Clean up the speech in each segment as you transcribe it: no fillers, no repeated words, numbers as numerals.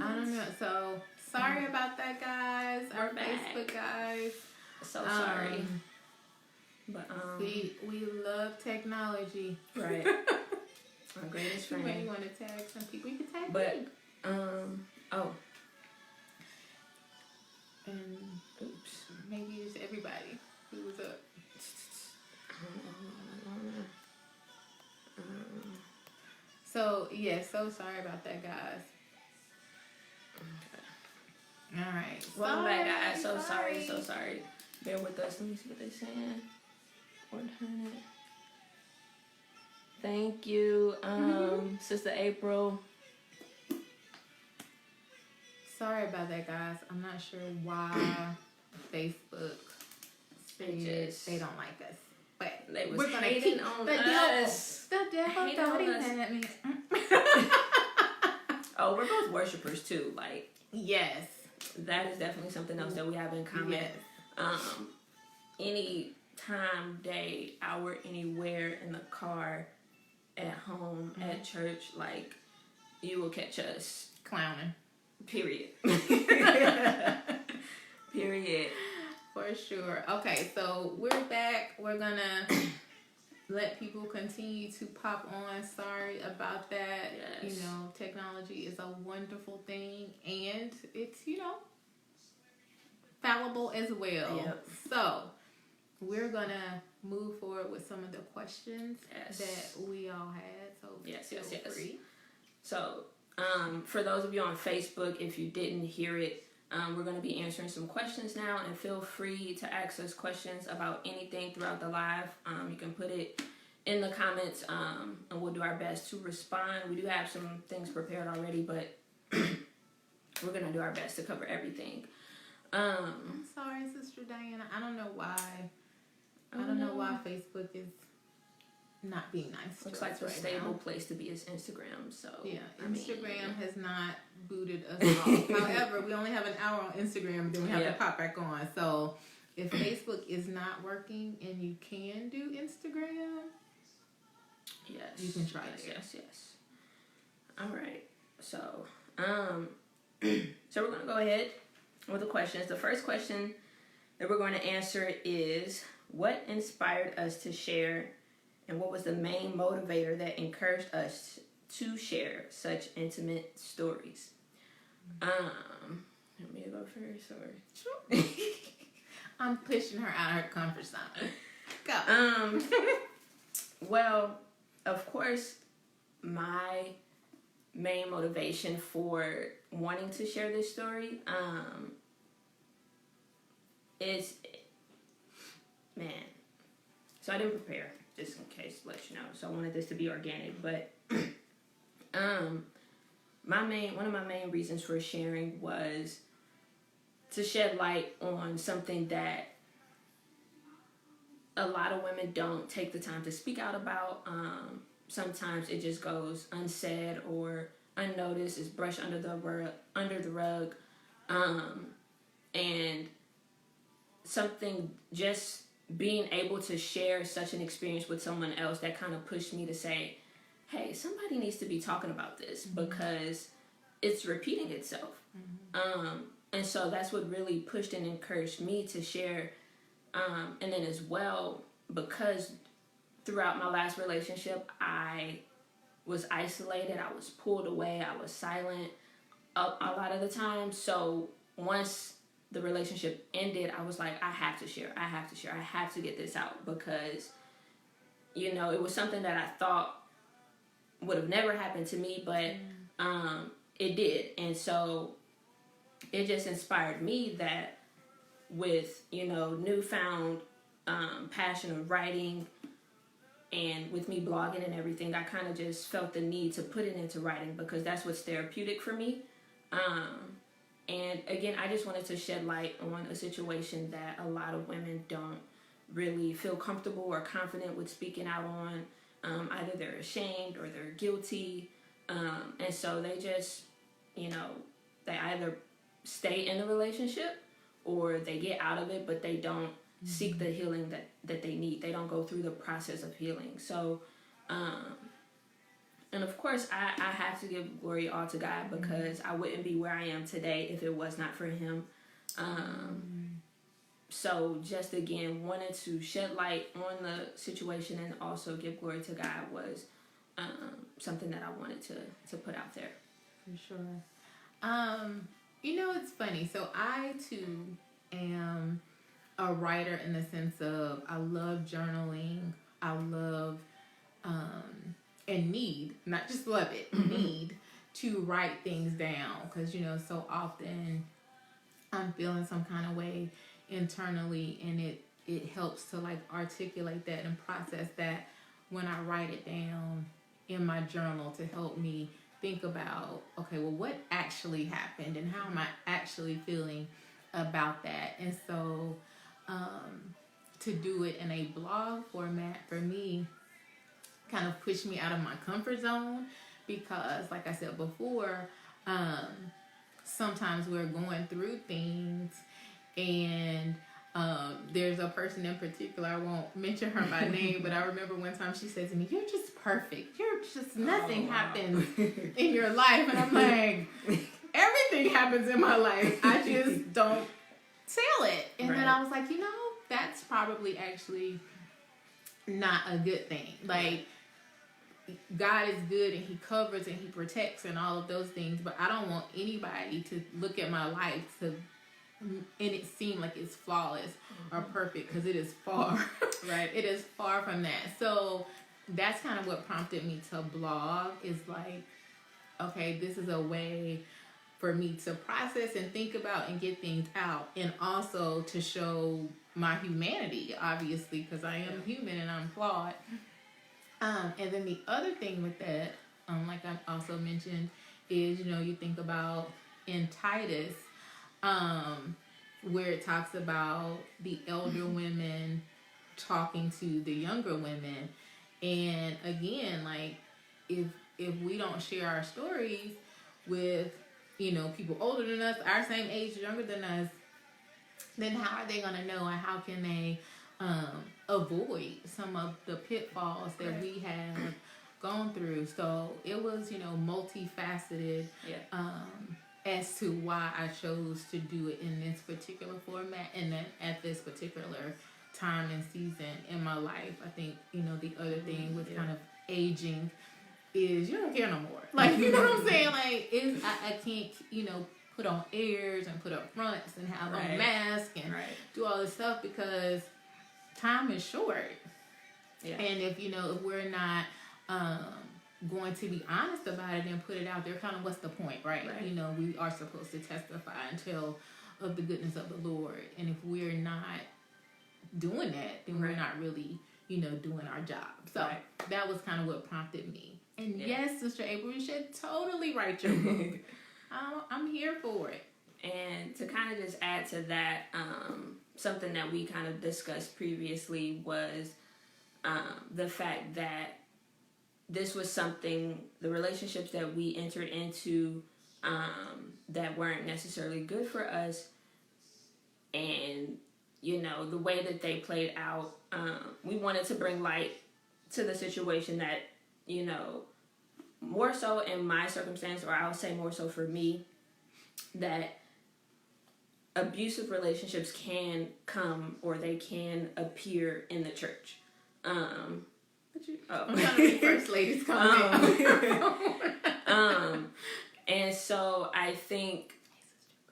I don't know. So sorry about that, guys. Our Facebook guys. So sorry. But we love technology. Right. Our greatest friend. You may want to tag some people. You can tag me. Oh. And oops. Maybe it's everybody who was up. So so sorry about that, guys. Okay. All right. Welcome back, guys. So sorry. Bear with us. Let me see what they're saying. Thank you, Sister April. Sorry about that, guys. I'm not sure why Facebook said they don't like us. But we're gonna keep on us. The devil thought he had me. Oh, we're both worshipers too. Like, yes, that is definitely something else that we have in common. Yes. Any time, day, hour, anywhere, in the car, at home, at church, like, you will catch us clowning. Period. Period. For sure. Okay, so we're back. We're gonna let people continue to pop on. Sorry about that. Yes. You know, technology is a wonderful thing, and it's, fallible as well. Yep. So we're gonna move forward with some of the questions that we all had. So yes. Free. So for those of you on Facebook, if you didn't hear it, we're going to be answering some questions now, and feel free to ask us questions about anything throughout the live. You can put it in the comments, and we'll do our best to respond. We do have some things prepared already, but we're going to do our best to cover everything. I'm sorry, Sister Diana. I don't know why. I don't know why Facebook is not being nice. Looks like the stable place to be is Instagram. So yeah, Instagram has not booted us off. However, we only have an hour on Instagram, then we have to pop back on. So if Facebook is not working and you can do Instagram, you can try it. Yes. All right. So so we're gonna go ahead with the questions. The first question that we're going to answer is, what inspired us to share, and what was the main motivator that encouraged us to share such intimate stories? Let me go first, or sure. I'm pushing her out of her comfort zone. Go. Well, of course, my main motivation for wanting to share this story is, so I didn't prepare, just in case, to let you know. So I wanted this to be organic, but one of my main reasons for sharing was to shed light on something that a lot of women don't take the time to speak out about. Sometimes it just goes unsaid or unnoticed, is brushed under the rug, and something, just being able to share such an experience with someone else, that kind of pushed me to say, hey, somebody needs to be talking about this, because it's repeating itself. And so that's what really pushed and encouraged me to share. And then as well, because throughout my last relationship, I was isolated, I was pulled away, I was silent a lot of the time. So once the relationship ended, I was like, I have to share, I have to get this out, because, it was something that I thought would have never happened to me, but it did. And so it just inspired me that with, newfound passion of writing, and with me blogging and everything, I kind of just felt the need to put it into writing, because that's what's therapeutic for me. And again, I just wanted to shed light on a situation that a lot of women don't really feel comfortable or confident with speaking out on. Either they're ashamed or they're guilty. And so they just, they either stay in the relationship or they get out of it, but they don't seek the healing that they need. They don't go through the process of healing. So And of course, I have to give glory all to God, because I wouldn't be where I am today if it was not for Him. So just again, wanted to shed light on the situation and also give glory to God was something that I wanted to put out there. For sure. It's funny. So I too am a writer in the sense of I love journaling. I love and need, not just love it, need to write things down, because so often I'm feeling some kind of way internally, and it helps to like articulate that and process that when I write it down in my journal to help me think about, okay, well, what actually happened and how am I actually feeling about that. And so to do it in a blog format for me kind of pushed me out of my comfort zone, because like I said before, sometimes we're going through things, and there's a person in particular, I won't mention her by name, but I remember one time she said to me, "You're just perfect. You're just, nothing happens in your life." And I'm like, everything happens in my life. I just don't tell it. And then I was like, that's probably actually not a good thing. Like, God is good and He covers and He protects and all of those things, but I don't want anybody to look at my life and it seem like it's flawless or perfect, because it is far. Right. It is far from that. So that's kind of what prompted me to blog, is like, okay, this is a way for me to process and think about and get things out, and also to show my humanity, obviously, because I am human and I'm flawed. And then the other thing with that, like I also mentioned, is, you think about in Titus, where it talks about the elder women talking to the younger women. And again, like, if we don't share our stories with, people older than us, our same age, younger than us, then how are they going to know, and how can they avoid some of the pitfalls that we have gone through? So it was, multifaceted as to why I chose to do it in this particular format, and then at this particular time and season in my life. I think, the other thing with kind of aging is you don't care no more. Like, you know what I'm saying? Like, I can't, put on airs and put up fronts and have on a mask and do all this stuff, because time is short. Yeah. And if we're not going to be honest about it and put it out there, kind of what's the point, right? We are supposed to testify and tell of the goodness of the Lord, and if we're not doing that, then we're not really doing our job. So that was kind of what prompted me. And yes, Sister April, you should totally write your book. I'm here for it. And to kind of just add to that, something that we kind of discussed previously was the fact that this was something, the relationships that we entered into that weren't necessarily good for us, and the way that they played out, we wanted to bring light to the situation that, more so in my circumstance, or I'll say more so for me, that abusive relationships can come, or they can appear in the church. I'm trying to be first lady's comment. And so I think,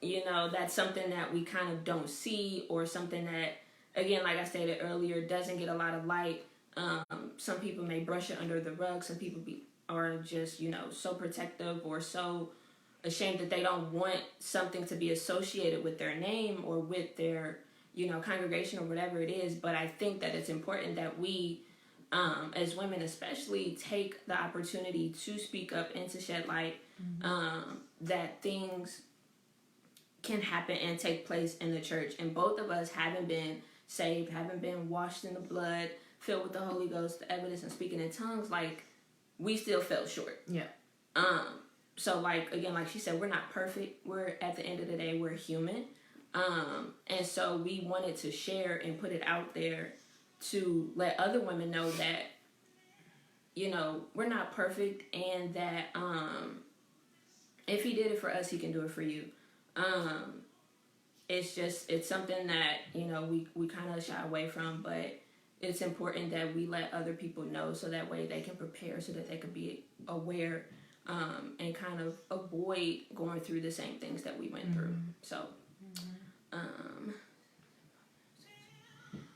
that's something that we kind of don't see, or something that, again, like I stated earlier, doesn't get a lot of light. Some people may brush it under the rug. Some people are just, so protective or so ashamed that they don't want something to be associated with their name or with their, congregation or whatever it is. But I think that it's important that we, as women especially, take the opportunity to speak up and to shed light, that things can happen and take place in the church. And both of us haven't been saved, haven't been washed in the blood, filled with the Holy Ghost, the evidence, and speaking in tongues. Like, we still fell short. Yeah. So, like, again, like she said, we're not perfect. We're, at the end of the day, we're human. And so we wanted to share and put it out there to let other women know that you know, we're not perfect, and that if he did it for us, he can do it for you. It's something that, you know, we kind of shy away from, but it's important that we let other people know so that way they can prepare, so that they can be aware and kind of avoid going through the same things that we went through. So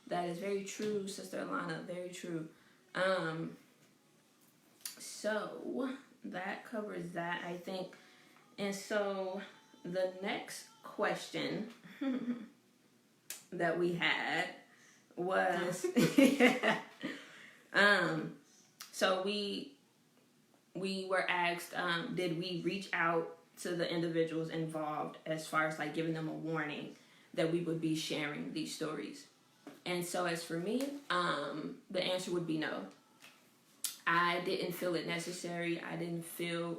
that is very true, Sister Alana, very true. So that covers that, I think. And so the next question that we had was so we were asked, did we reach out to the individuals involved as far as like giving them a warning that we would be sharing these stories? And so as for me, the answer would be no. I didn't feel it necessary. I didn't feel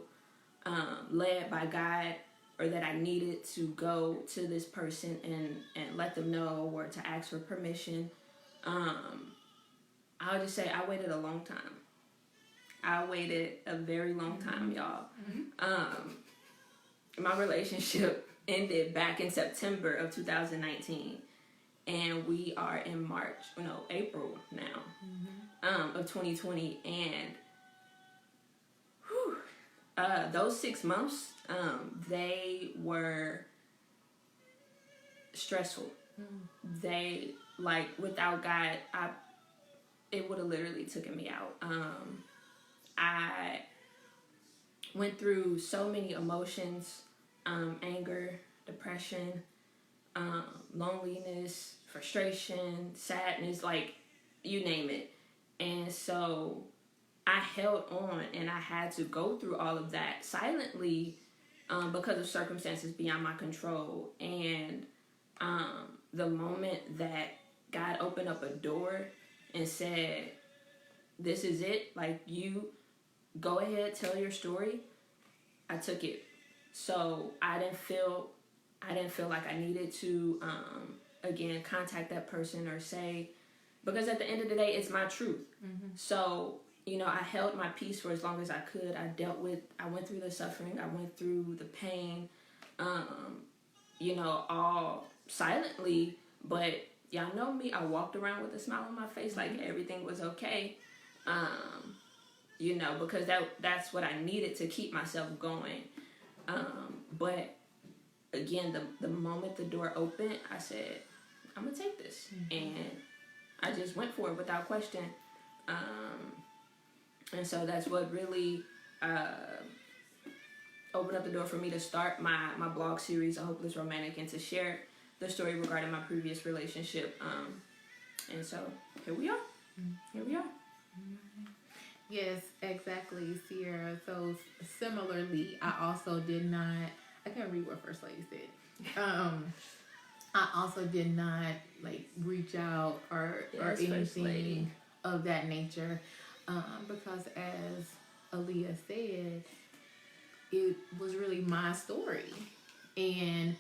led by God, or that I needed to go to this person and let them know, or to ask for permission. I'll just say I waited a long time. I waited a very long time, y'all. My relationship ended back in September of 2019. And we are in April now, of 2020. And those 6 months, they were stressful. They, like, without God, it would have literally taken me out. I went through so many emotions, anger, depression, loneliness, frustration, sadness, like, you name it. And so I held on, and I had to go through all of that silently because of circumstances beyond my control. And the moment that God opened up a door and said, this is it, like, you go ahead, tell your story, I took it. So I didn't feel like I needed to again contact that person or say, because at the end of the day, it's my truth. So, you know, I held my peace for as long as I could. I went through the suffering, I went through the pain, you know, all silently. But y'all know me, I walked around with a smile on my face, like everything was okay. You know, because that's what I needed to keep myself going. But again, the moment the door opened, I said, I'm gonna take this. And I just went for it without question. And so that's what really opened up the door for me to start my blog series, A Hopeless Romantic, and to share the story regarding my previous relationship. And so here we are. Here we are. Yes, exactly, Sierra. So similarly, I also did not, I can't read what First Lady said. I also did not like reach out or anything of that nature, because as Alleiah said, it was really my story. And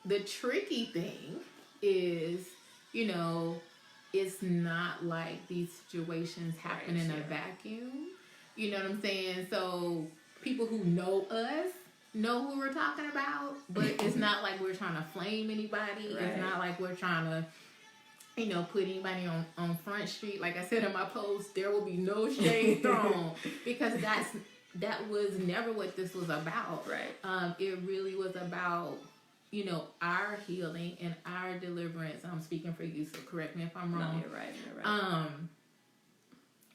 the tricky thing is, you know, it's not like these situations happen in a vacuum. You know what I'm saying? So people who know us know who we're talking about, but it's not like we're trying to flame anybody. Right. It's not like we're trying to, you know, put anybody on Front Street. Like I said in my post, there will be no shade thrown, because that was never what this was about. Right. It really was about, you know, our healing and our deliverance. I'm speaking for you, so correct me if I'm wrong. No, you're right.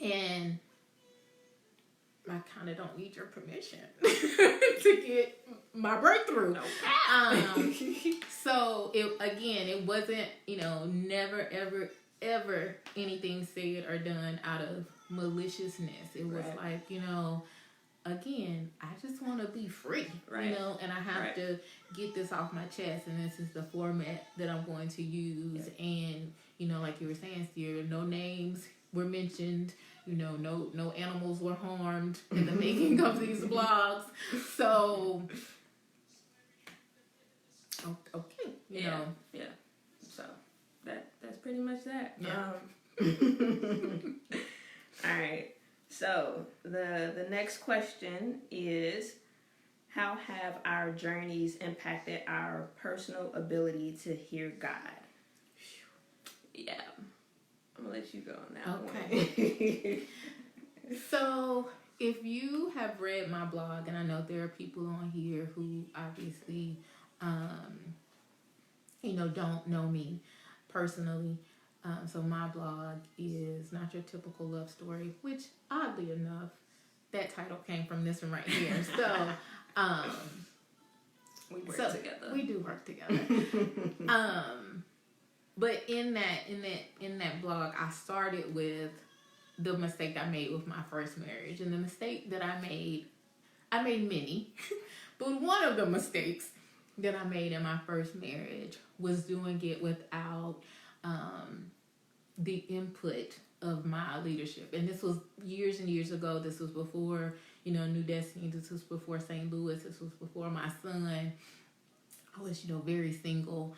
And I kind of don't need your permission to get my breakthrough. Okay. So it wasn't, you know, never, ever anything said or done out of maliciousness. It was like, you know, again, I just want to be free, you know, and I have to get this off my chest, and this is the format that I'm going to use. And, you know, like you were saying, Sierra, no names were mentioned, you know, no animals were harmed in the making of these blogs. So, okay, you know. Yeah. So, that's pretty much that. Yeah. All right. So the next question is, how have our journeys impacted our personal ability to hear God? Yeah. I'm going to let you go on that one. So, if you have read my blog, and I know there are people on here who obviously, don't know me personally. So my blog is Not Your Typical Love Story, which, oddly enough, that title came from this one right here. So, we work together. We do work together. But in that blog, I started with the mistake I made with my first marriage. And the mistake that I made many, but one of the mistakes that I made in my first marriage was doing it without the input of my leadership. And this was years and years ago. This was before, New Destiny. This was before St. Louis. This was before my son. I was, very single,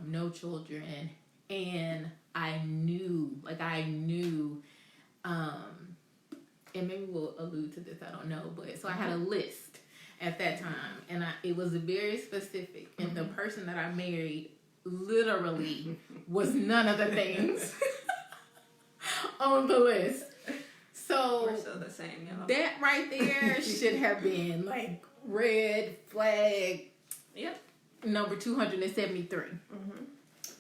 no children. And I knew, and maybe we'll allude to this, I don't know. But so I had a list at that time, and it was very specific. And the person that I married literally was none of the things on the list. So we're still the same, y'all. That right there should have been like red flag. Yep. Number 273.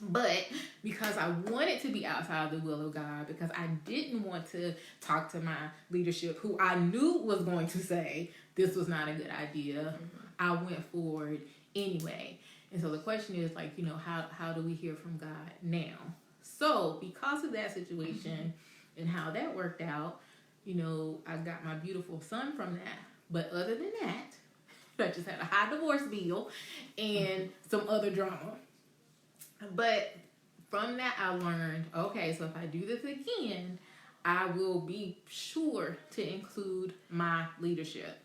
But because I wanted to be outside of the will of God, because I didn't want to talk to my leadership, who I knew was going to say this was not a good idea, I went forward anyway. And so the question is, how do we hear from God now? So because of that situation and how that worked out, I got my beautiful son from that. But other than that, I just had a high divorce bill and some other drama. But from that, I learned, okay, so if I do this again, I will be sure to include my leadership.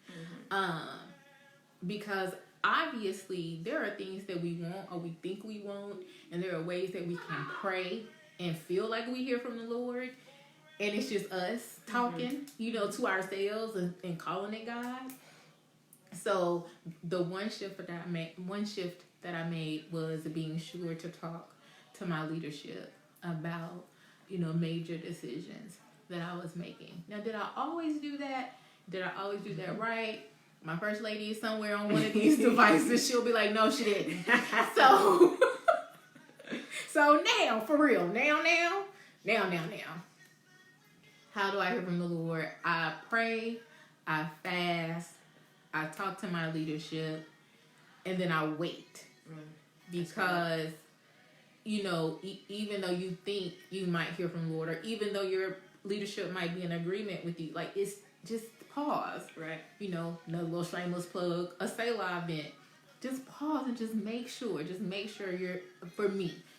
Because obviously there are things that we want or we think we want, and there are ways that we can pray and feel like we hear from the Lord, and it's just us talking, to ourselves and calling it God. So the one shift that I made was being sure to talk to my leadership about, major decisions that I was making. Now, did I always do that? Did I always do that right? My first lady is somewhere on one of these devices. She'll be like, no, she didn't. So now, for real, now. How do I hear from the Lord? I pray, I fast, I talk to my leadership, and then I wait. Because, even though you think you might hear from the Lord, or even though your leadership might be in agreement with you, it's just pause. Right. No little shameless plug, a Sha'Lai event. Just pause and just make sure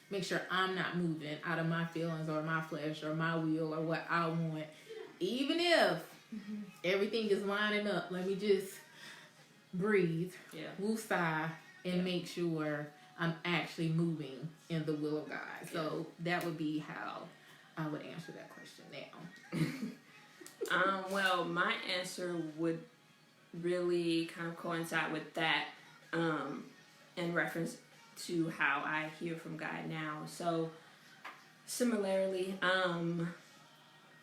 make sure I'm not moving out of my feelings or my flesh or my will or what I want. Even if everything is lining up, let me just breathe, woosah, and make sure I'm actually moving in the will of God. So that would be how I would answer that question now. Well, my answer would really kind of coincide with that in reference to how I hear from God now. So similarly,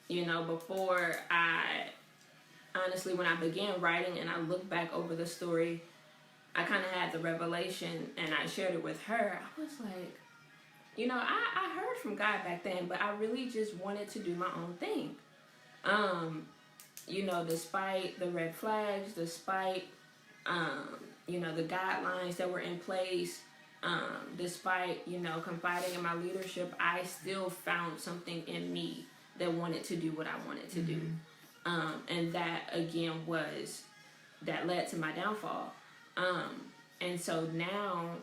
before when I began writing and I look back over the story, I kind of had the revelation and I shared it with her. I was like, I heard from God back then, but I really just wanted to do my own thing. Despite the red flags, despite, the guidelines that were in place, despite, confiding in my leadership, I still found something in me that wanted to do what I wanted to do. And that, again, that led to my downfall. And so now,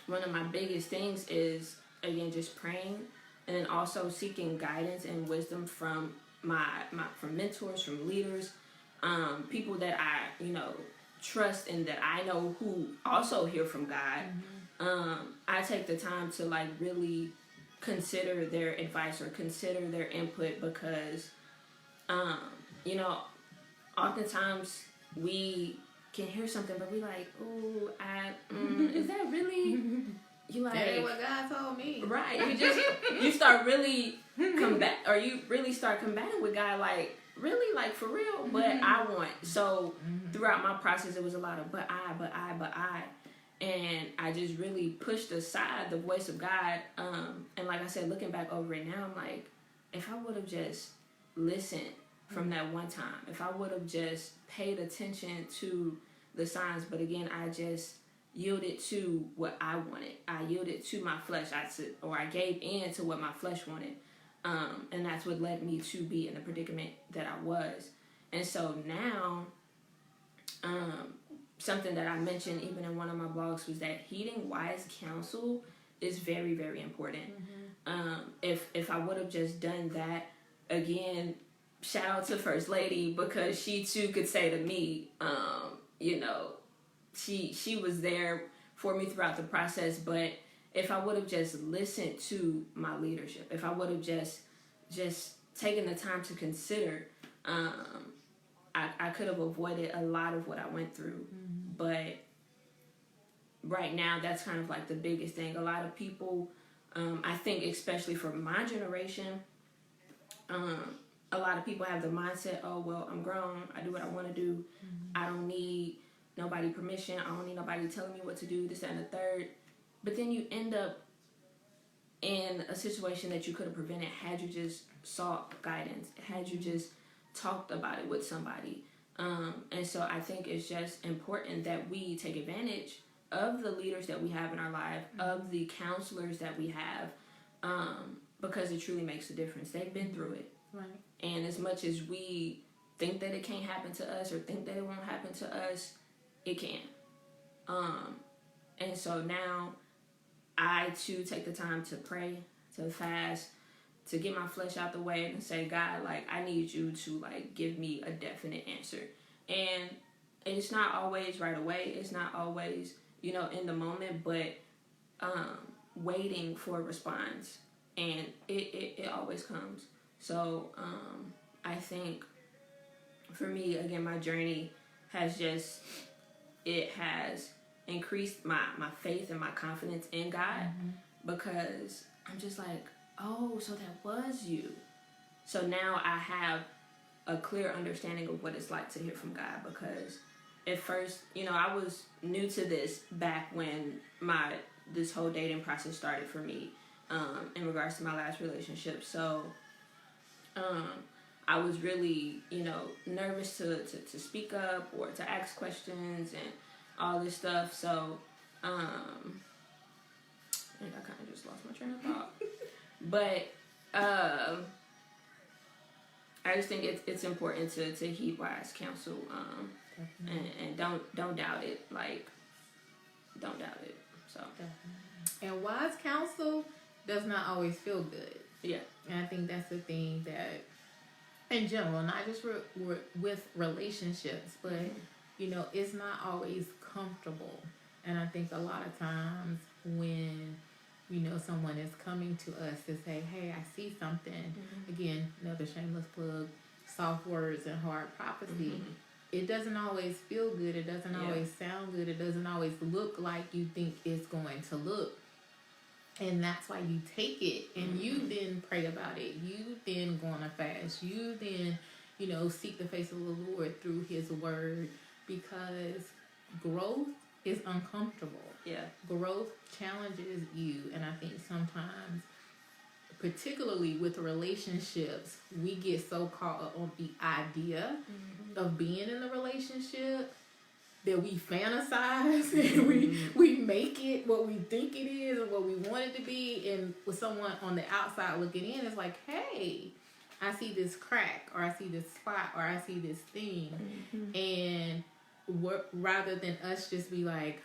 one of my biggest things is, again, just praying, and then also seeking guidance and wisdom from from mentors, from leaders, people that I, trust and that I know who also hear from God. I take the time to really consider their advice or consider their input, because oftentimes we can hear something, but we like, ooh, is that really? You like, that ain't what God told me. Right. You start really you really start combating with God, like, really, like, for real? But I want. So throughout my process, it was a lot of but I. And I just really pushed aside the voice of God. And like I said, looking back over it now, I'm like, if I would have just listened from that one time, if I would have just paid attention to the signs, but again, I just yielded to what I wanted. I yielded to my flesh. I gave in to what my flesh wanted. And that's what led me to be in the predicament that I was. And so now, something that I mentioned even in one of my blogs was that heeding wise counsel is very, very important. If I would have just done that, again, shout out to First Lady, because she too could say to me, she was there for me throughout the process. But if I would have just listened to my leadership, if I would have just taken the time to consider, I could have avoided a lot of what I went through. But right now, that's kind of like the biggest thing. A lot of people, I think especially for my generation, a lot of people have the mindset, oh, well, I'm grown. I do what I want to do. I don't need nobody permission. I don't need nobody telling me what to do, this, that, and the third. But then you end up in a situation that you could have prevented had you just sought guidance, had you just talked about it with somebody. And so I think it's just important that we take advantage of the leaders that we have in our life, of the counselors that we have, because it truly makes a difference. They've been through it. Right. And as much as we think that it can't happen to us or think that it won't happen to us, it can. And so now I too take the time to pray, to fast, to get my flesh out the way and say, God, like, I need you to, like, give me a definite answer. And it's not always right away. It's not always, in the moment, but waiting for a response. And it always comes. So I think for me, again, my journey has increased my faith and my confidence in God, because I'm just like, oh, so that was you. So now I have a clear understanding of what it's like to hear from God, because at first, I was new to this back when this whole dating process started for me, in regards to my last relationship. So I was really, nervous to speak up or to ask questions and all this stuff. So I think I kind of just lost my train of thought. But I just think it's important to heed wise counsel, and don't doubt it. Like, don't doubt it. So. And wise counsel does not always feel good. Yeah. And I think that's the thing that, in general, not just with relationships, but it's not always comfortable. And I think a lot of times when someone is coming to us to say, hey, I see something. Again, another shameless plug, soft words and hard prophecy. It doesn't always feel good. It doesn't always sound good. It doesn't always look like you think it's going to look. And that's why you take it and you then pray about it. You then go on a fast. You then, seek the face of the Lord through his word, because growth is uncomfortable. Yeah. Growth challenges you. And I think sometimes, particularly with relationships, we get so caught up on the idea of being in the relationship that we fantasize and we make it what we think it is and what we want it to be. And with someone on the outside looking in, it's like, hey, I see this crack, or I see this spot, or I see this thing. And rather than us just be like,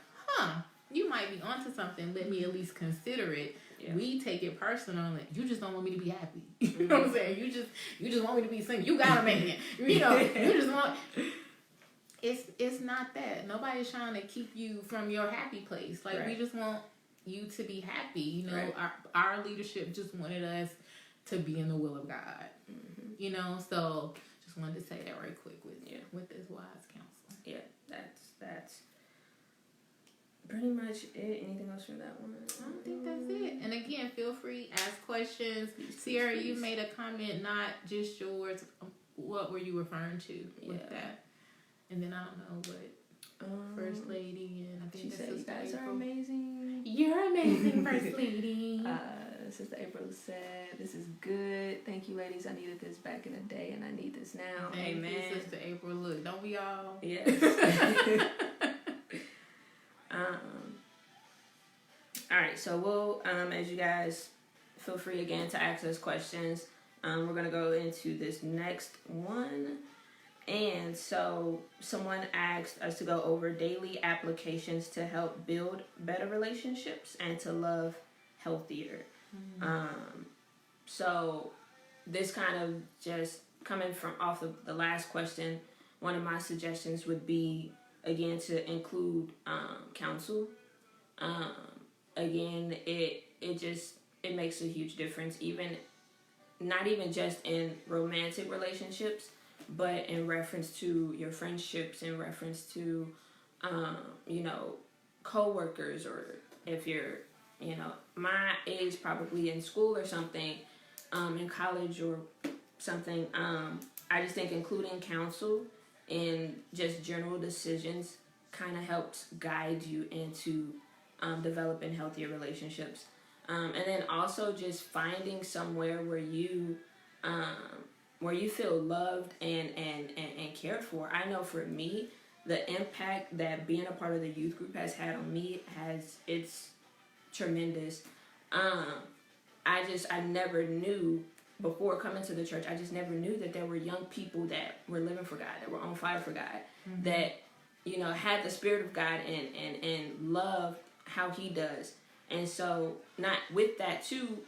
you might be onto something, let me at least consider it. Yeah. We take it personal. You just don't want me to be happy. You know what I'm saying? You just want me to be single. You got a man. You just want. It's not that. Nobody's trying to keep you from your happy place. Like, we just want you to be happy. Our leadership just wanted us to be in the will of God. So just wanted to say that right quick with this wise counsel. Yeah, that's pretty much it. Anything else from that one? I don't think that's it. And again, feel free, ask questions. Sierra, you made a comment, not just yours. What were you referring to with that? And then I don't know what First Lady and I think she said you guys are amazing. You're amazing, First Lady. Sister April said, "This is good. Thank you, ladies. I needed this back in the day, and I need this now." Amen. Sister April, look, don't we all? Yes. All right, so we'll, as you guys feel free again to ask us questions, we're going to go into this next one. And so someone asked us to go over daily applications to help build better relationships and to love healthier. So this kind of just coming from off of the last question, one of my suggestions would be, again, to include counsel. Again, it makes a huge difference, not even just in romantic relationships, but in reference to your friendships, in reference to, co-workers, or if you're, my age, probably in school or something, in college or something, I just think including counsel in just general decisions kind of helps guide you into developing healthier relationships. And then also just finding somewhere where you feel loved and cared for. I know for me, the impact that being a part of the youth group has had on me it's tremendous. I never knew before coming to the church. I just never knew that there were young people that were living for God, that were on fire for God, that had the Spirit of God and loved how He does. And so, not with that too,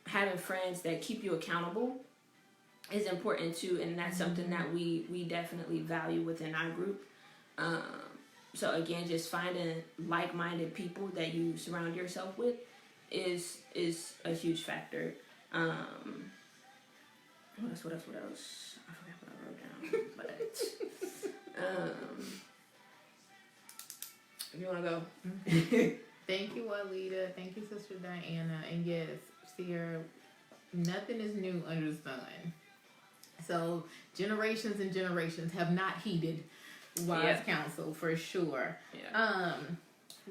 having friends that keep you accountable is important too, and that's something that we definitely value within our group. So again, just finding like-minded people that you surround yourself with is a huge factor. What else? I forgot what I wrote down. But if you want to go. Thank you, Alleiah. Thank you, Sister Diana. And yes, Sierra, nothing is new under the sun. So generations and generations have not heeded wise counsel, for sure. Yeah.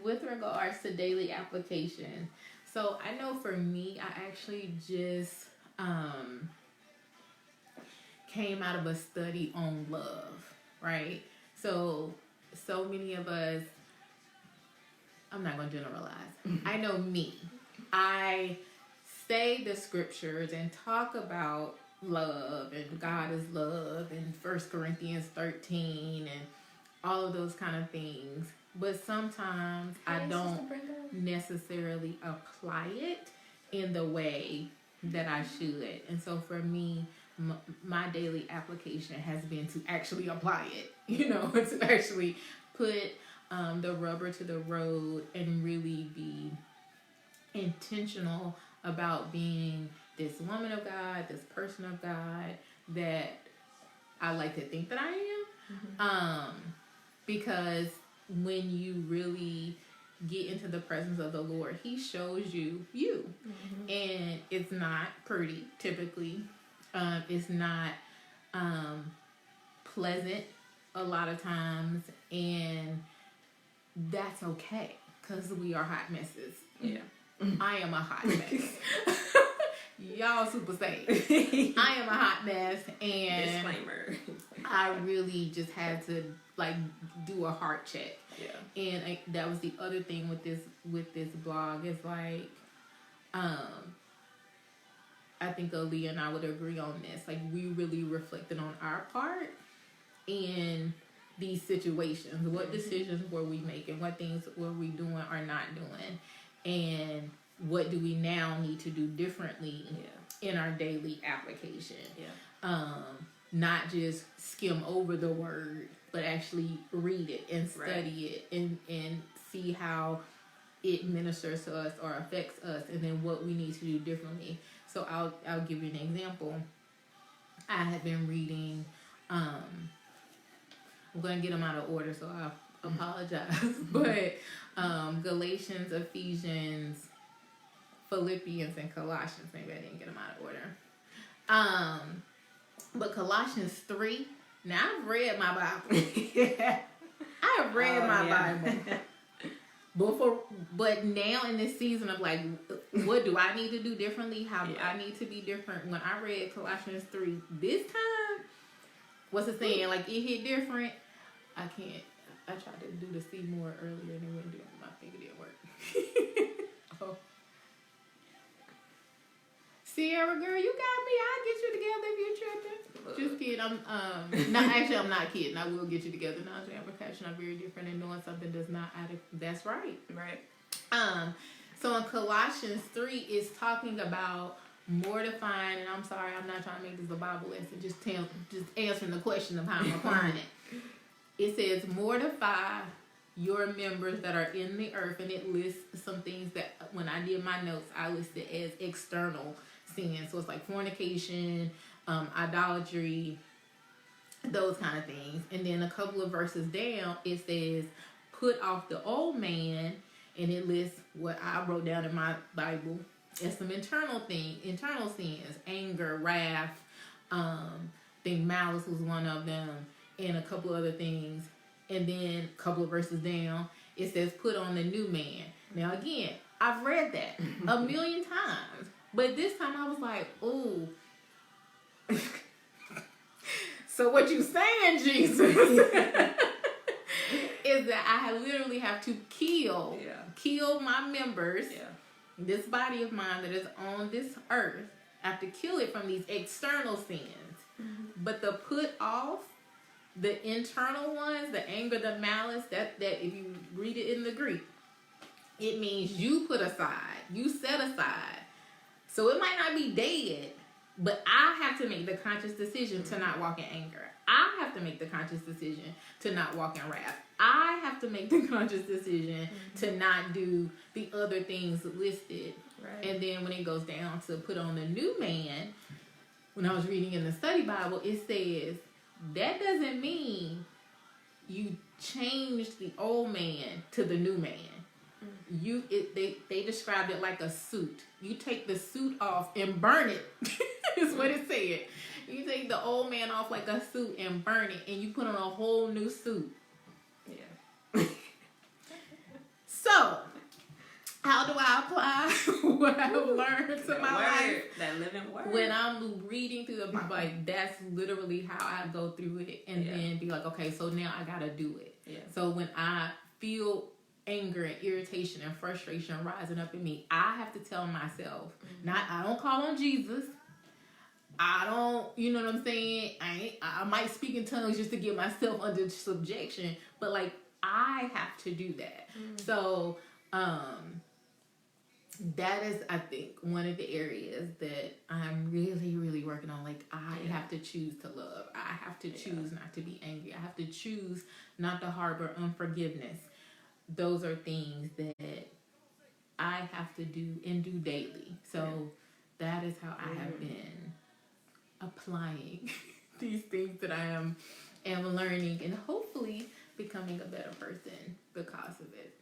With regards to daily application, so I know for me, I actually just came out of a study on love, right? So many of us, I'm not going to generalize. I know me. I say the scriptures and talk about love and God is love and 1 Corinthians 13 and all of those kind of things. But sometimes I don't necessarily apply it in the way that I should. And so for me, my daily application has been to actually apply it, to actually put the rubber to the road and really be intentional about being this woman of God, this person of God that I like to think that I am. Because when you really get into the presence of the Lord, He shows you. And it's not pretty, typically. It's not pleasant a lot of times, and that's okay, because we are hot messes. Yeah. I am a hot mess. Y'all super safe. I am a hot mess, and disclaimer. I really just had to do a heart check. Yeah. And that was the other thing with this blog. It's like, I think Alleiah and I would agree on this. Like, we really reflected on our part in these situations. What decisions were we making? What things were we doing or not doing? And what do we now need to do differently in our daily application? Yeah. Not just skim over the word, but actually read it and study it and see how it ministers to us or affects us, and then what we need to do differently. So I'll give you an example. I had been reading, I'm going to get them out of order, so I apologize. But Galatians, Ephesians, Philippians, and Colossians. Maybe I didn't get them out of order. But Colossians 3. Now, I've read my Bible. I have read my Bible. But now in this season of like, what do I need to do differently? How do I need to be different? When I read Colossians 3 this time, what's it saying? Like, it hit different. I tried to do the C more earlier and it wouldn't do it. My finger didn't work. Oh. Sierra, girl, you got me. I'll get you together if you're tripping. Just kidding. I'm not kidding. I will get you together. Knowledge and application are very different, and knowing something does not add. That's right. Right. So in Colossians 3, it's talking about mortifying, and I'm sorry, I'm not trying to make this a Bible lesson. Just answering the question of how I'm applying it. It says, mortify your members that are in the earth, and it lists some things that when I did my notes, I listed as external sins. So it's like fornication, idolatry, those kind of things. And then a couple of verses down, it says, put off the old man, and it lists what I wrote down in my Bible as some internal sins, anger, wrath, I think malice was one of them, and a couple other things. And then a couple of verses down, it says, put on the new man. Now, again, I've read that a million times. But this time I was like, ooh. So what you saying, Jesus, is that I literally have to kill my members, this body of mine that is on this earth. I have to kill it from these external sins. Mm-hmm. But the put off, the internal ones, the anger, the malice, that if you read it in the Greek, it means you put aside, you set aside. So it might not be dead, but I have to make the conscious decision to not walk in anger. I have to make the conscious decision to not walk in wrath. I have to make the conscious decision to not do the other things listed. Right. And then when it goes down to put on the new man, when I was reading in the study Bible, it says, that doesn't mean you change the old man to the new man. They described it like a suit. You take the suit off and burn it. Is what it said. You take the old man off like a suit and burn it, and you put on a whole new suit. Yeah. So, how do I apply what I've learned to my life? That living word. When I'm reading through the Bible, like, that's literally how I go through it, and then be like, okay, so now I gotta do it. Yeah. So when I feel anger and irritation and frustration rising up in me, I have to tell myself, I don't call on Jesus. I don't, you know what I'm saying? I might speak in tongues just to get myself under subjection, but like, I have to do that. So, that is, I think, one of the areas that I'm really, really working on. Like, I have to choose to love. I have to choose not to be angry. I have to choose not to harbor unforgiveness. Those are things that I have to do and do daily. So that is how I have been applying these things that I am learning and hopefully becoming a better person because of it.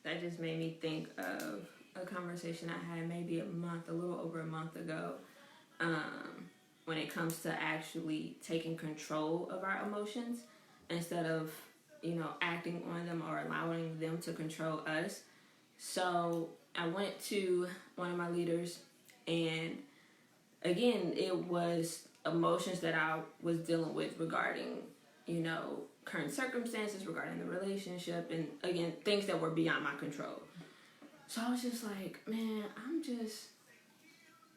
That just made me think of a conversation I had maybe a little over a month ago, when it comes to actually taking control of our emotions instead of, acting on them or allowing them to control us. So I went to one of my leaders, and again, it was emotions that I was dealing with regarding, current circumstances, regarding the relationship, and again, things that were beyond my control. So I was just like, man,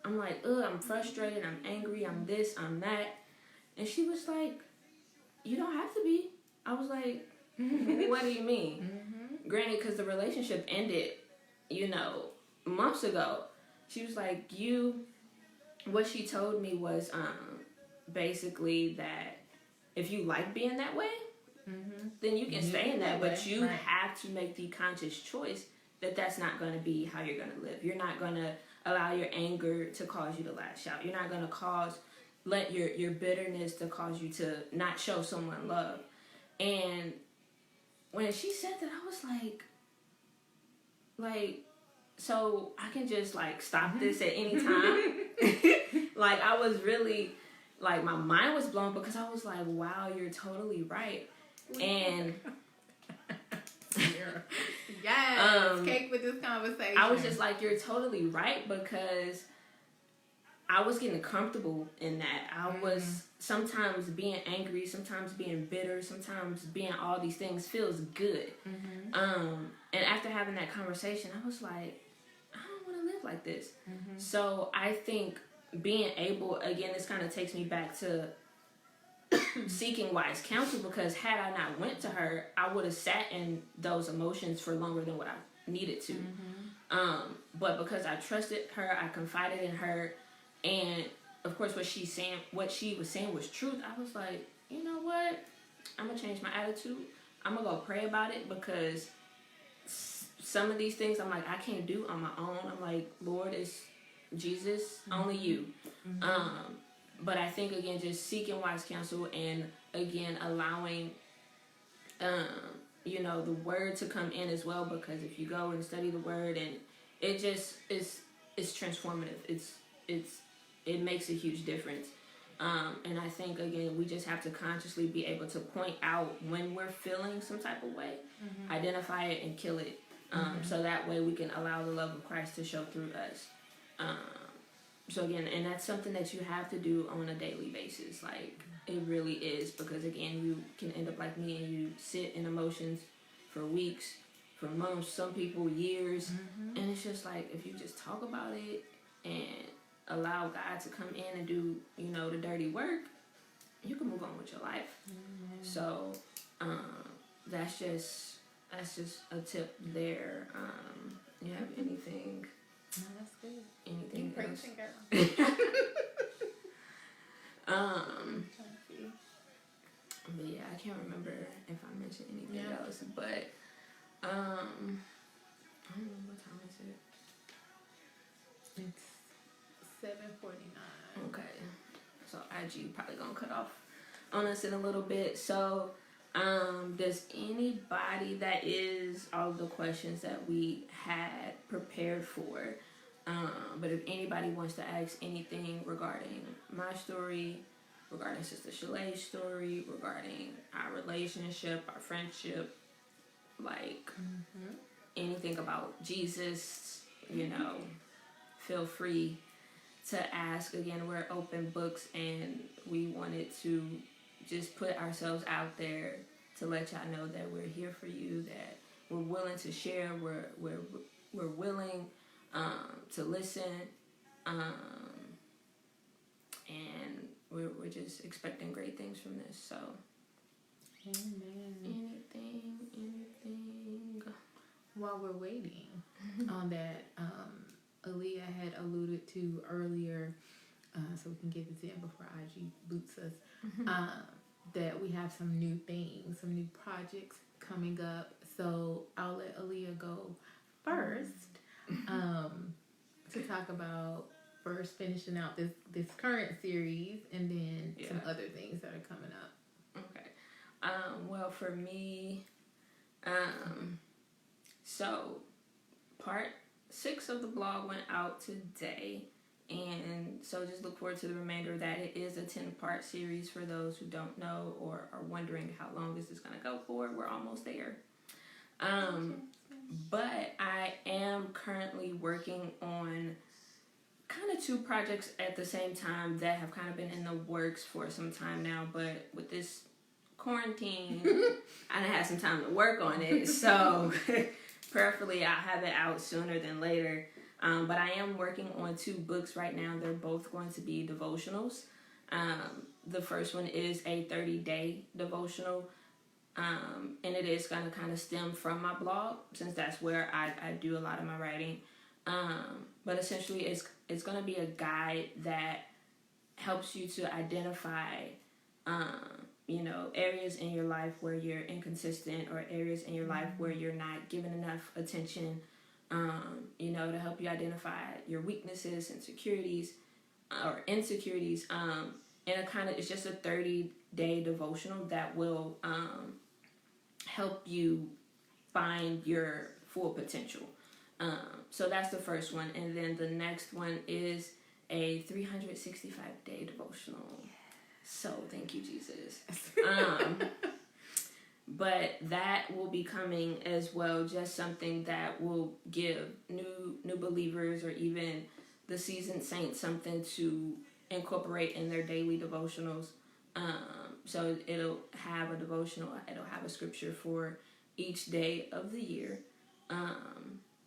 I'm like, I'm frustrated, I'm angry, I'm this, I'm that. And she was like, you don't have to be. I was like, what do you mean? Granted, because the relationship ended, months ago. She was like, what she told me was basically that if you like being that way, then you can stay in that, but you have to make the conscious choice that that's not going to be how you're going to live. You're not going to allow your anger to cause you to lash out. You're not going to let your bitterness to cause you to not show someone love. And when she said that, I was like, so I can just like stop this at any time. Like, I was really, like, my mind was blown, because I was like, wow, you're totally right. And yes, cake with this conversation. I was just like, you're totally right, because I was getting comfortable in that. I was sometimes being angry, sometimes being bitter, sometimes being all these things feels good. And after having that conversation, I was like, I don't want to live like this. So I think being able, again, this kind of takes me back to seeking wise counsel, because had I not went to her, I would have sat in those emotions for longer than what I needed to. But because I trusted her, I confided in her, and of course what she was saying was truth. I was like, you know what? I'm gonna change my attitude. I'm gonna go pray about it, because some of these things I'm like, I can't do on my own. I'm like, Lord, it's Jesus, only you. But I think, again, just seeking wise counsel, and again allowing the word to come in as well, because if you go and study the word, and it just is, it's transformative. It makes a huge difference. And I think, again, we just have to consciously be able to point out when we're feeling some type of way, identify it and kill it. So that way we can allow the love of Christ to show through us. So again, and that's something that you have to do on a daily basis. Like, it really is, because again, you can end up like me, and you sit in emotions for weeks, for months, some people years. And it's just like, if you just talk about it and allow God to come in and do, the dirty work, you can move on with your life. So that's just a tip there. You have anything? No, that's good. Anything else? Girl. But yeah, I can't remember if I mentioned anything else. But I don't know, what time is it? It's 7:49. Okay, so IG probably gonna cut off on us in a little bit. So does anybody, that is all of the questions that we had prepared for, but if anybody wants to ask anything regarding my story, regarding Sister Sha'Lai's story, regarding our relationship, our friendship, like anything about Jesus, feel free to ask. Again, we're open books, and we wanted to just put ourselves out there to let y'all know that we're here for you, that we're willing to share, we're willing to listen, and we're just expecting great things from this. So, Amen. Anything. While we're waiting on that, Alleiah had alluded to earlier, so we can get this in before IG boots us, that we have some new things, some new projects coming up. So I'll let Alleiah go first to talk about first finishing out this current series, and then some other things that are coming up. Okay. Well, for me, so part 6 of the blog went out today, and so just look forward to the remainder of that. It is a 10-part series for those who don't know or are wondering how long this is going to go for. We're almost there. But I am currently working on kind of 2 projects at the same time that have kind of been in the works for some time now, but with this quarantine, I done had some time to work on it, so prayerfully I'll have it out sooner than later. But I am working on 2 books right now. They're both going to be devotionals. The first one is a 30-day devotional, and it is going to kind of stem from my blog, since that's where I do a lot of my writing. But essentially it's going to be a guide that helps you to identify areas in your life where you're inconsistent, or areas in your life where you're not giving enough attention, to help you identify your weaknesses, insecurities, it's just a 30-day devotional that will help you find your full potential. So that's the first one. And then the next one is a 365-day devotional. So thank you, Jesus. But that will be coming as well, just something that will give new believers or even the seasoned saints something to incorporate in their daily devotionals. So it'll have a devotional, it'll have a scripture for each day of the year.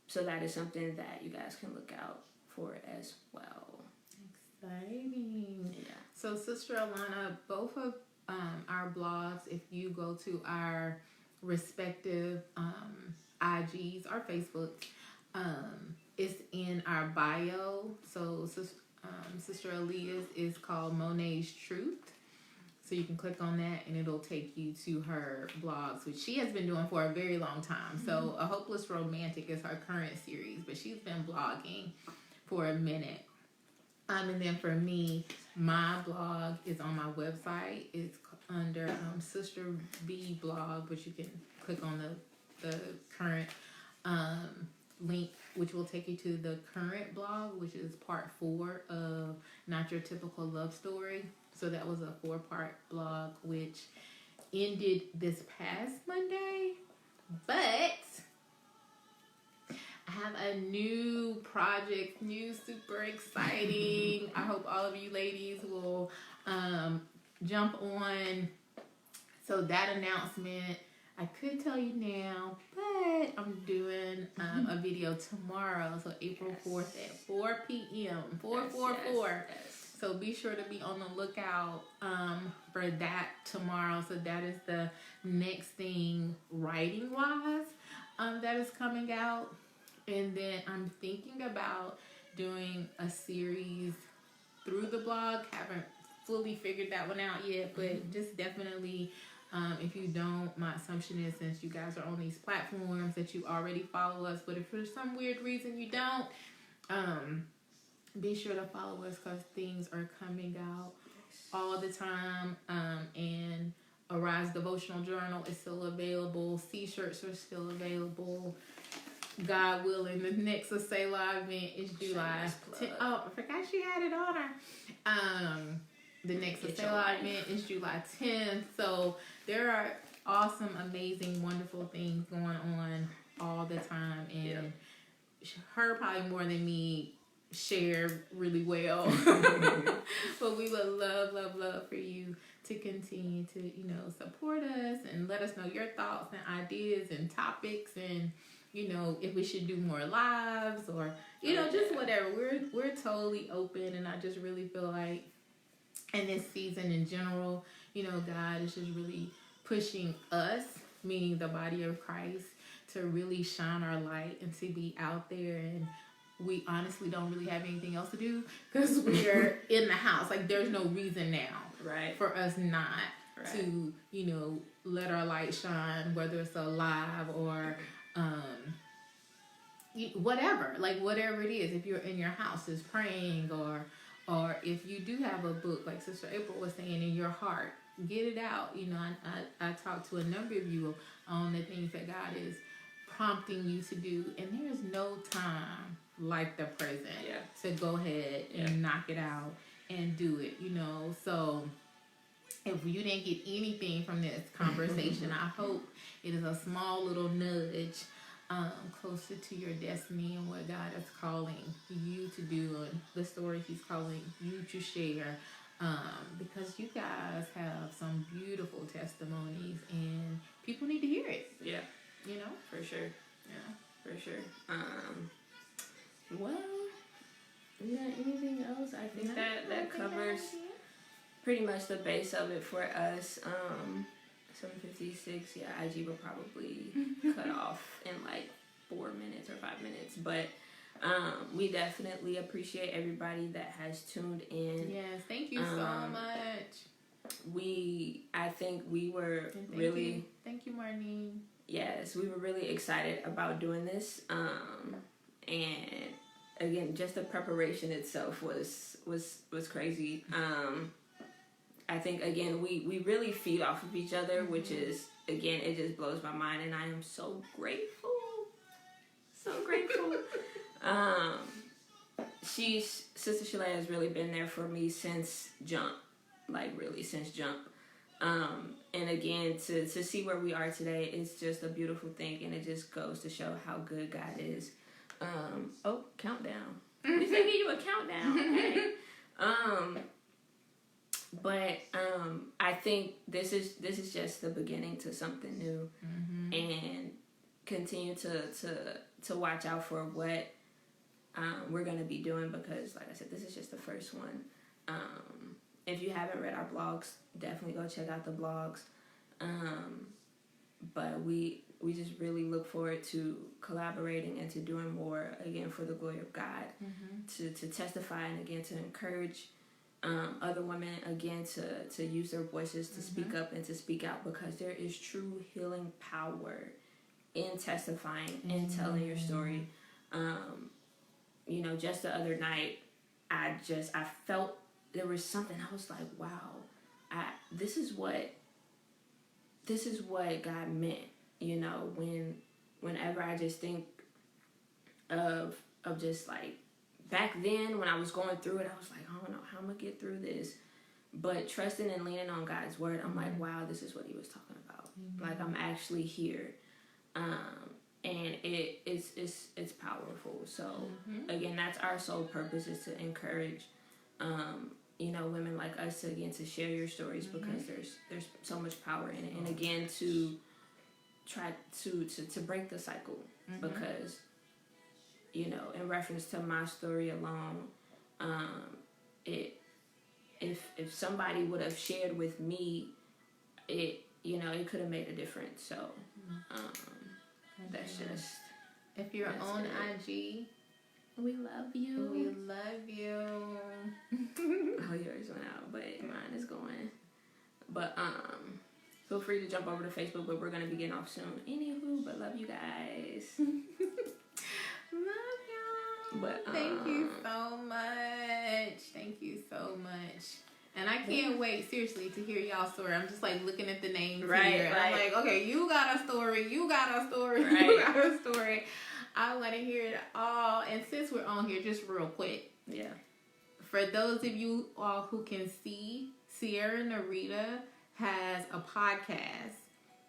So that is something that you guys can look out for as well. Exciting. Yeah. So, Sister Alana, both of our blogs, if you go to our respective IGs or Facebook, it's in our bio. So, Sister Alleiah's is called Monet's Truth. So you can click on that and it'll take you to her blogs, which she has been doing for a very long time. Mm-hmm. So A Hopeless Romantic is her current series, but she's been blogging for a minute. And then for me, my blog is on my website. It's under Sister B blog, which you can click on the current link, which will take you to the current blog, which is part 4 of Not Your Typical Love Story. So that was a 4-part blog, which ended this past Monday. But I have a new project, super exciting. I hope all of you ladies will jump on. So that announcement, I could tell you now, but I'm doing a video tomorrow. So April 4th at 4 p.m. 444. Yes. So be sure to be on the lookout for that tomorrow. So that is the next thing writing-wise that is coming out. And then I'm thinking about doing a series through the blog. Haven't fully figured that one out yet, but just definitely, if you don't, my assumption is since you guys are on these platforms that you already follow us. But if for some weird reason you don't, be sure to follow us because things are coming out all the time. And Arise Devotional Journal is still available. C-shirts are still available. God willing, the next Sha'Lai event is July 10th. Oh, I forgot she had it on her. The next Sha'Lai event is July 10th. So there are awesome, amazing, wonderful things going on all the time. And her probably more than me share really well. But we would love for you to continue to, support us and let us know your thoughts and ideas and topics and if we should do more lives or, just whatever. We're totally open, and I just really feel like in this season in general, God is just really pushing us, meaning the body of Christ, to really shine our light and to be out there. And we honestly don't really have anything else to do because we're in the house. Like, there's no reason now for us not to, let our light shine, whether it's a live or whatever it is. If you're in your house is praying, or if you do have a book, like Sister April was saying, in your heart, get it out. I talked to a number of you on the things that God is prompting you to do, and there's no time like the present to go ahead and knock it out and do it. So if you didn't get anything from this conversation, I hope it is a small little nudge closer to your destiny and what God is calling you to do and the story He's calling you to share. Because you guys have some beautiful testimonies and people need to hear it. Yeah. For sure. Yeah. For sure. Well, anything else? I think that covers pretty much the base of it for us. 7:56. Yeah, IG will probably cut off in like 4 minutes or 5 minutes, but we definitely appreciate everybody that has tuned in. Yes, thank you so much. I think we were really. Thank you, Marlene. Yes, we were really excited about doing this. And again, just the preparation itself was crazy. I think, again, we really feed off of each other, which is, again, it just blows my mind, and I am so grateful. So grateful. Sister Sha'Lai has really been there for me since jump. Like, really, since jump. And again, to see where we are today, it's just a beautiful thing, and it just goes to show how good God is. Countdown. At least they give you a countdown. Okay. But I think this is just the beginning to something new, and continue to watch out for what we're gonna be doing, because, like I said, this is just the first one. If you haven't read our blogs, definitely go check out the blogs. But we just really look forward to collaborating and to doing more, again, for the glory of God, to testify, and again to encourage other women, again, to use their voices to speak up and to speak out, because there is true healing power in testifying and telling your story. Just the other night, I felt there was something. I was like, wow, this is what God meant. Whenever I just think of just like back then when I was going through it, I was like, I don't know how I'm gonna get through this. But trusting and leaning on God's word, I'm like, wow, this is what he was talking about. Like, I'm actually here. And it's powerful. So again, that's our sole purpose, is to encourage women like us, again, to share your stories, because there's so much power in it. And again, to try to break the cycle, because in reference to my story alone, if somebody would have shared with me, it could have made a difference. So that's just, if you're on IG, we love you. We love you. Oh, yours went out, but mine is going. But feel free to jump over to Facebook, but we're gonna be getting off soon. Anywho, but love you guys. Love y'all. But thank you so much. Thank you so much. And I can't wait, seriously, to hear y'all's story. I'm just like looking at the names here. And I'm like, okay, you got a story, you got a story, you got a story. I want to hear it all. And since we're on here, just real quick. Yeah. For those of you all who can see, Sierra Narita has a podcast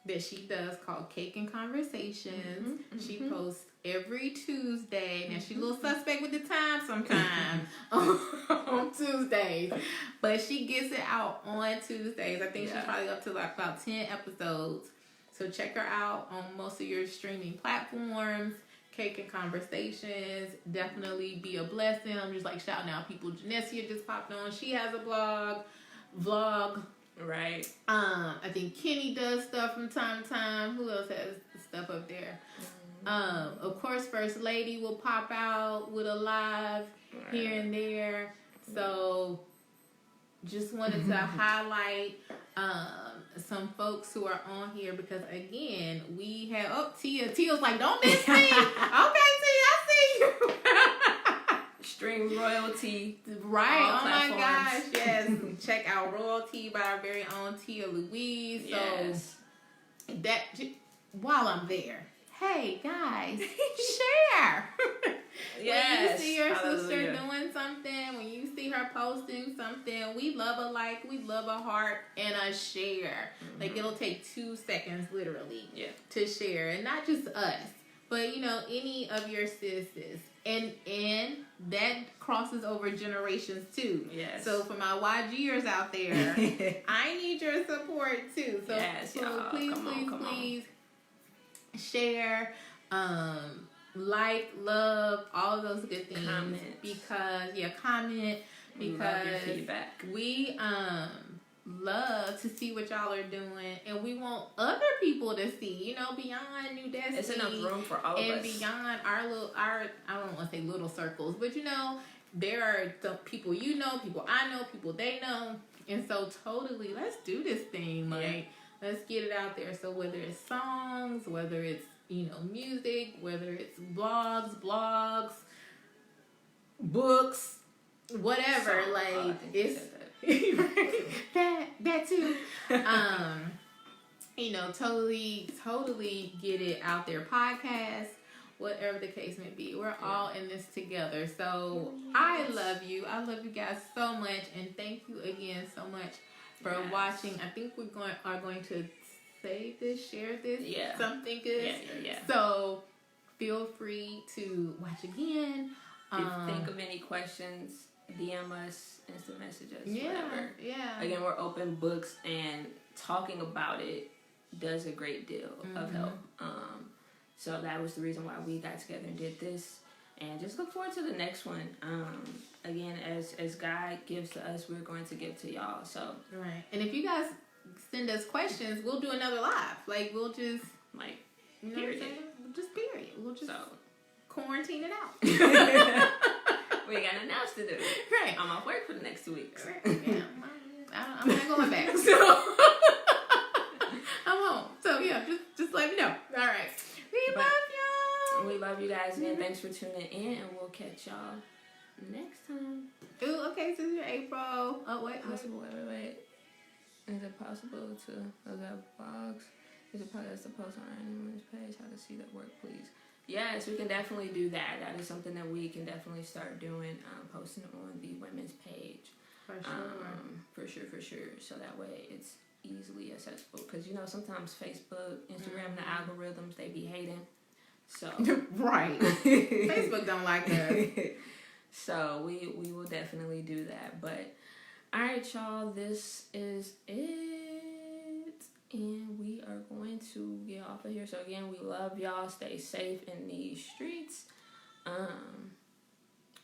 that she does called Cake and Conversations. She posts every Tuesday. Now, she's a little suspect with the time sometimes on Tuesdays. But she gets it out on Tuesdays. I think she's probably up to like about 10 episodes. So check her out on most of your streaming platforms. Cake and Conversations. Definitely be a blessing. I'm just like shouting out people. Janessia just popped on. She has a vlog. Right. I think Kenny does stuff from time to time. Who else has stuff up there? Of course, First Lady will pop out with a live here and there. So just wanted to highlight some folks who are on here, because again, we have Tia's like, don't miss me. Okay, Tia, I see you. Stream royalty, right? Oh my gosh, yes. Check out Royalty by our very own Tia Louise. Yes. So that while I'm there, hey guys, share. Yes. When you see your sister Hallelujah. doing something, when you see her posting something, we love a like, we love a heart, and a share. Like, it'll take 2 seconds, literally, to share. And not just us, but, any of your sisters. And that crosses over generations, too. Yes. So, for my YGers out there, I need your support, too. So, please share, like, love, all of those good things. Comment. Comment. Because love your feedback. We love to see what y'all are doing, and we want other people to see, beyond New Destiny. It's enough room for all of us. And beyond our I don't want to say little circles, but there are some people people I know, people they know. And so totally, let's do this thing. Like, let's get it out there. So whether it's songs, whether it's, music, whether it's blogs, books, whatever, it's that too. Totally get it out there. Podcast, whatever the case may be. We're all in this together. So I love you. I love you guys so much, and thank you again so much for watching. I think we are going to save this, share this, something good. Yeah. So feel free to watch again. If you think of any questions, DM us, instant message us, whatever. Yeah. Again, we're open books, and talking about it does a great deal of help. So that was the reason why we got together and did this. And just look forward to the next one. Again, as God gives to us, we're going to give to y'all. So right. And if you guys send us questions, we'll do another live. Like we'll just period. Just period. We'll just quarantine it out. We got nothing else to do. Right. I'm off work for the next 2 weeks. Right. Yeah. I'm not going back. So I'm home. So yeah, just let me know. All right. We love y'all. We love you guys again. Thanks for tuning in, and we'll catch y'all next time. Ooh, okay, so it's April. Oh wait. Is it possible to look up blogs? Is it possible to post on our women's page? How to see that work, please? Yes, we can definitely do that. That is something that we can definitely start doing, posting on the women's page. For sure. So that way it's easily accessible. Because, sometimes Facebook, Instagram, the algorithms, they be hating. So right. Facebook don't like us. So we will definitely do that. But, all right, y'all, this is it. And we are going to get off of here. So again, we love y'all. Stay safe in these streets.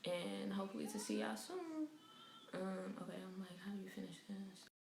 And hopefully to see y'all soon. Okay.